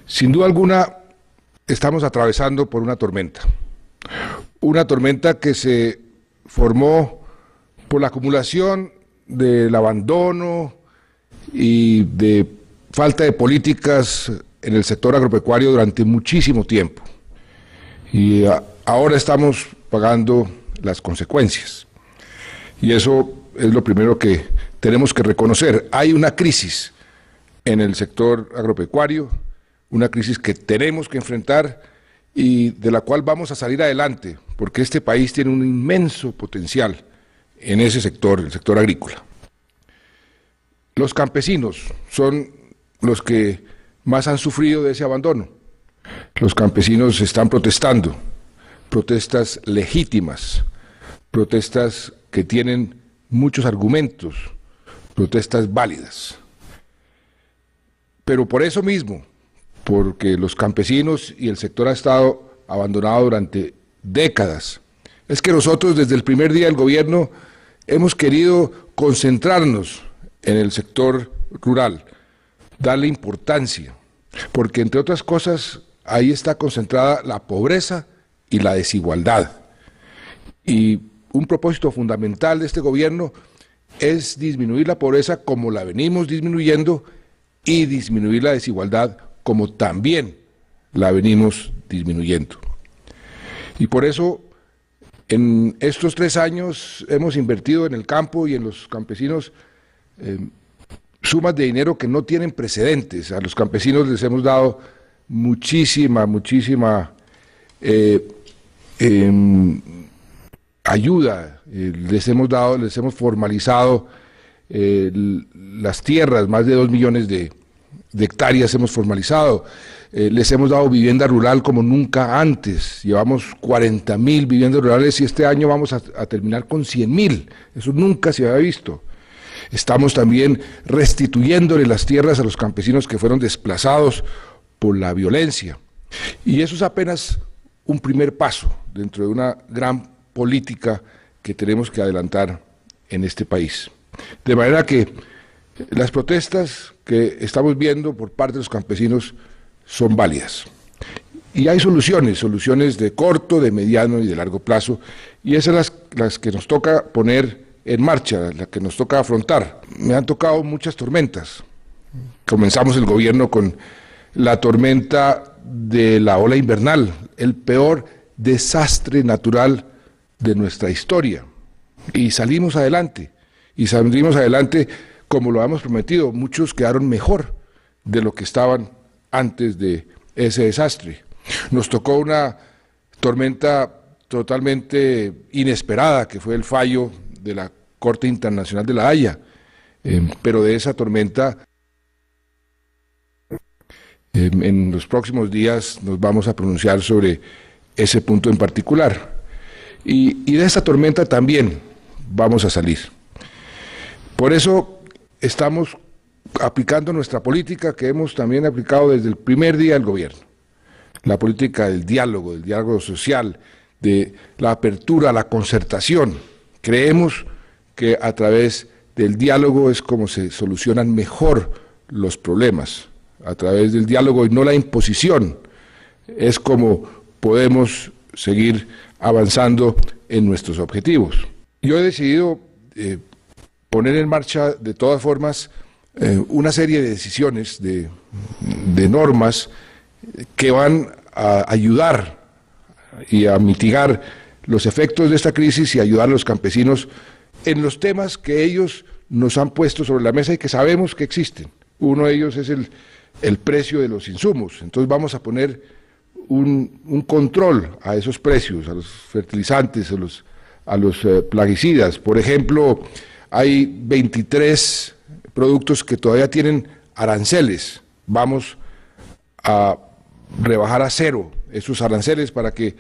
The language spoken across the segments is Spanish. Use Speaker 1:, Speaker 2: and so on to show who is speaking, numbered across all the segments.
Speaker 1: Sin duda alguna, estamos atravesando por una tormenta que se formó por la acumulación del abandono y de falta de políticas en el sector agropecuario durante muchísimo tiempo. Y ahora estamos pagando las consecuencias. Y eso es lo primero que tenemos que reconocer. Hay una crisis en el sector agropecuario, una crisis que tenemos que enfrentar y de la cual vamos a salir adelante, porque este país tiene un inmenso potencial en ese sector, el sector agrícola. Los campesinos son los que más han sufrido de ese abandono. Los campesinos están protestando, protestas legítimas, protestas que tienen muchos argumentos, protestas válidas. Pero por eso mismo, porque los campesinos y el sector ha estado abandonado durante décadas, es que nosotros desde el primer día del gobierno hemos querido concentrarnos en el sector rural, darle importancia, porque entre otras cosas ahí está concentrada la pobreza y la desigualdad. Y un propósito fundamental de este gobierno es disminuir la pobreza como la venimos disminuyendo y disminuir la desigualdad como también la venimos disminuyendo. Y por eso, en estos 3 años hemos invertido en el campo y en los campesinos sumas de dinero que no tienen precedentes. A los campesinos les hemos dado muchísima ayuda, les hemos formalizado las tierras, más de 2 millones de hectáreas hemos formalizado, les hemos dado vivienda rural como nunca antes, llevamos 40.000 viviendas rurales y este año vamos a terminar con 100.000, eso nunca se había visto. Estamos también restituyéndole las tierras a los campesinos que fueron desplazados por la violencia. Y eso es apenas un primer paso dentro de una gran política que tenemos que adelantar en este país. De manera que las protestas que estamos viendo por parte de los campesinos son válidas. Y hay soluciones de corto, de mediano y de largo plazo, y esas son las que nos toca poner en marcha, las que nos toca afrontar. Me han tocado muchas tormentas. Comenzamos el gobierno con la tormenta de la ola invernal, el peor desastre natural de nuestra historia. Y salimos adelante como lo habíamos prometido. Muchos quedaron mejor de lo que estaban antes de ese desastre. Nos tocó una tormenta totalmente inesperada, que fue el fallo de la Corte Internacional de la Haya, pero de esa tormenta en los próximos días nos vamos a pronunciar sobre ese punto en particular. Y de esa tormenta también vamos a salir. Por eso estamos aplicando nuestra política que hemos también aplicado desde el primer día del gobierno. La política del diálogo social, de la apertura, la concertación. Creemos que a través del diálogo es como se solucionan mejor los problemas. A través del diálogo y no la imposición es como podemos seguir avanzando en nuestros objetivos. Yo he decidido poner en marcha de todas formas una serie de decisiones, de normas que van a ayudar y a mitigar los efectos de esta crisis y ayudar a los campesinos en los temas que ellos nos han puesto sobre la mesa y que sabemos que existen. Uno de ellos es el precio de los insumos. Entonces vamos a poner un control a esos precios, a los fertilizantes, a los plaguicidas. Por ejemplo, hay 23 productos que todavía tienen aranceles. Vamos a rebajar a 0 esos aranceles para que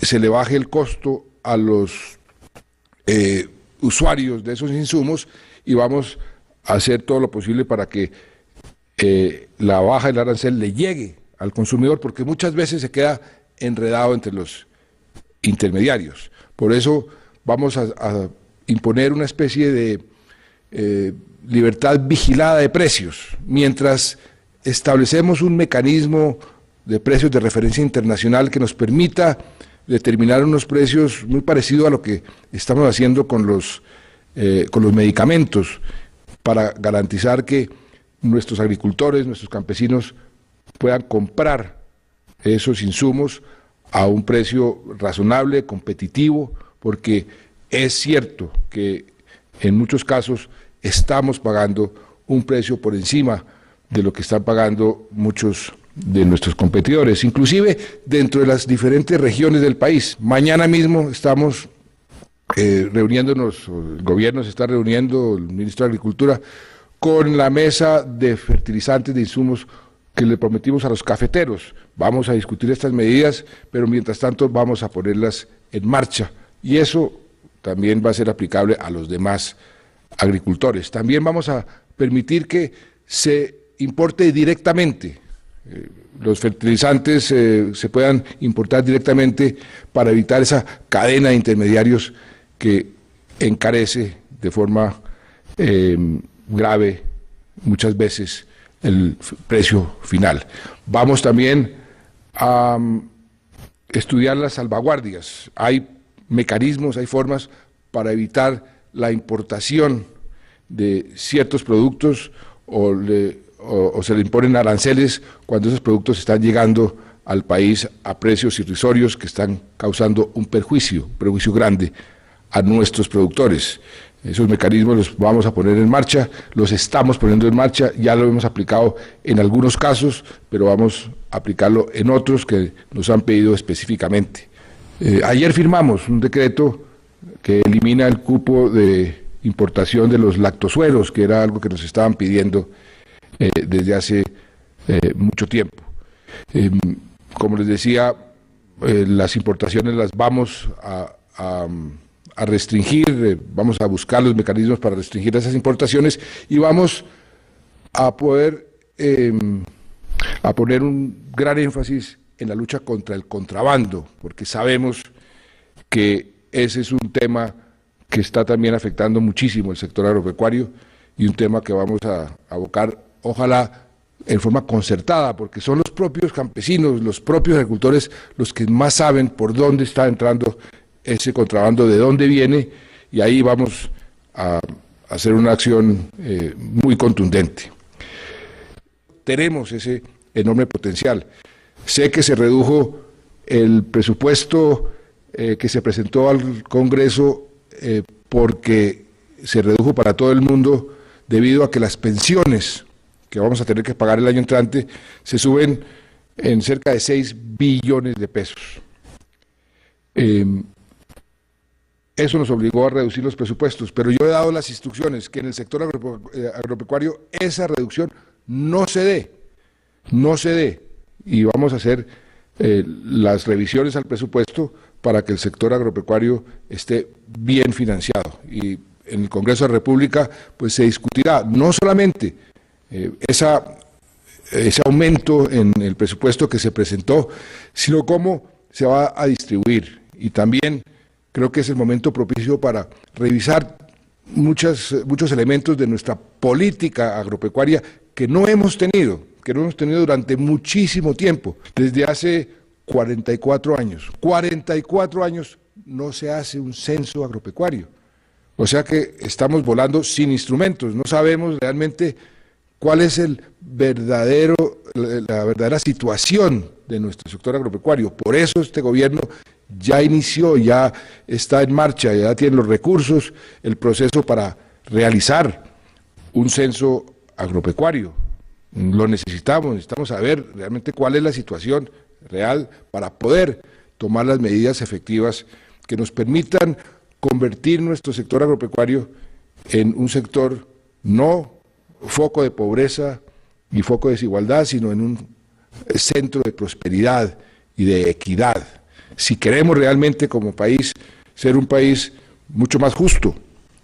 Speaker 1: se le baje el costo a los usuarios de esos insumos y vamos a hacer todo lo posible para que la baja del arancel le llegue al consumidor, porque muchas veces se queda enredado entre los intermediarios. Por eso vamos a imponer una especie de libertad vigilada de precios, mientras establecemos un mecanismo de precios de referencia internacional que nos permita determinar unos precios muy parecidos a lo que estamos haciendo con los medicamentos, para garantizar que nuestros agricultores, nuestros campesinos puedan comprar esos insumos a un precio razonable, competitivo, porque es cierto que en muchos casos estamos pagando un precio por encima de lo que están pagando muchos de nuestros competidores, inclusive dentro de las diferentes regiones del país. Mañana mismo estamos reuniéndonos, el gobierno se está reuniendo, el ministro de Agricultura, con la mesa de fertilizantes, de insumos que le prometimos a los cafeteros. Vamos a discutir estas medidas, pero mientras tanto vamos a ponerlas en marcha, y eso también va a ser aplicable a los demás agricultores. También vamos a permitir que se importe directamente, los fertilizantes se puedan importar directamente para evitar esa cadena de intermediarios que encarece de forma grave muchas veces el precio final. Vamos también a estudiar las salvaguardias. Hay mecanismos, hay formas para evitar la importación de ciertos productos o se le imponen aranceles cuando esos productos están llegando al país a precios irrisorios que están causando un perjuicio grande a nuestros productores. Esos mecanismos los vamos a poner en marcha, los estamos poniendo en marcha, ya lo hemos aplicado en algunos casos, pero vamos a aplicarlo en otros que nos han pedido específicamente. Ayer firmamos un decreto que elimina el cupo de importación de los lactosueros, que era algo que nos estaban pidiendo desde hace mucho tiempo. Como les decía, las importaciones las vamos a restringir, vamos a buscar los mecanismos para restringir esas importaciones y vamos a poder a poner un gran énfasis en la lucha contra el contrabando, porque sabemos que ese es un tema que está también afectando muchísimo el sector agropecuario y un tema que vamos a abocar, ojalá en forma concertada, porque son los propios campesinos, los propios agricultores los que más saben por dónde está entrando ese contrabando, de dónde viene, y ahí vamos a hacer una acción muy contundente. Tenemos ese enorme potencial. Sé que se redujo el presupuesto que se presentó al Congreso porque se redujo para todo el mundo debido a que las pensiones que vamos a tener que pagar el año entrante se suben en cerca de 6 billones de pesos. Eso nos obligó a reducir los presupuestos, pero yo he dado las instrucciones que en el sector agropecuario esa reducción no se dé, y vamos a hacer las revisiones al presupuesto para que el sector agropecuario esté bien financiado. Y en el Congreso de la República pues se discutirá no solamente ese aumento en el presupuesto que se presentó, sino cómo se va a distribuir. Y también creo que es el momento propicio para revisar muchos elementos de nuestra política agropecuaria que no hemos tenido durante muchísimo tiempo. Desde hace 44 años. 44 años no se hace un censo agropecuario. O sea que estamos volando sin instrumentos, no sabemos realmente cuál es la verdadera situación de nuestro sector agropecuario. Por eso este gobierno ya inició, ya está en marcha, ya tiene los recursos, el proceso para realizar un censo agropecuario. Lo necesitamos saber realmente cuál es la situación real para poder tomar las medidas efectivas que nos permitan convertir nuestro sector agropecuario en un sector no foco de pobreza y foco de desigualdad, sino en un centro de prosperidad y de equidad. Si queremos realmente como país ser un país mucho más justo,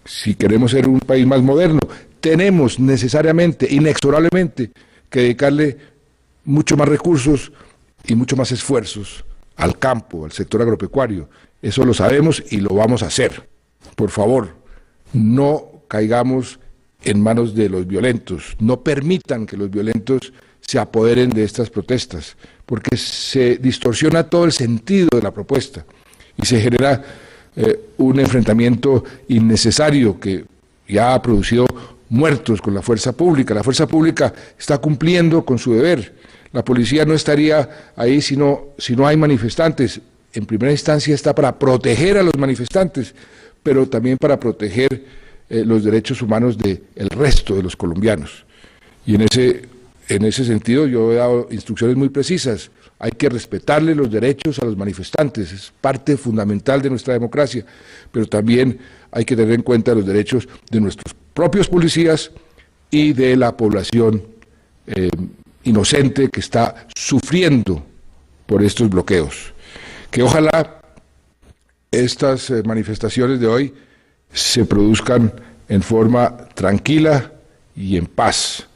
Speaker 1: si queremos ser un país más moderno, tenemos necesariamente, inexorablemente, que dedicarle mucho más recursos y mucho más esfuerzos al campo, al sector agropecuario. Eso lo sabemos y lo vamos a hacer. Por favor, no caigamos en manos de los violentos, no permitan que los violentos se apoderen de estas protestas, porque se distorsiona todo el sentido de la propuesta y se genera un enfrentamiento innecesario que ya ha producido muertos con la fuerza pública. La fuerza pública está cumpliendo con su deber. La policía no estaría ahí si no hay manifestantes. En primera instancia está para proteger a los manifestantes, pero también para proteger los derechos humanos del resto de los colombianos. Y en ese sentido yo he dado instrucciones muy precisas. Hay que respetarle los derechos a los manifestantes, es parte fundamental de nuestra democracia, pero también hay que tener en cuenta los derechos de nuestros propios policías y de la población inocente que está sufriendo por estos bloqueos. Que ojalá estas manifestaciones de hoy se produzcan en forma tranquila y en paz.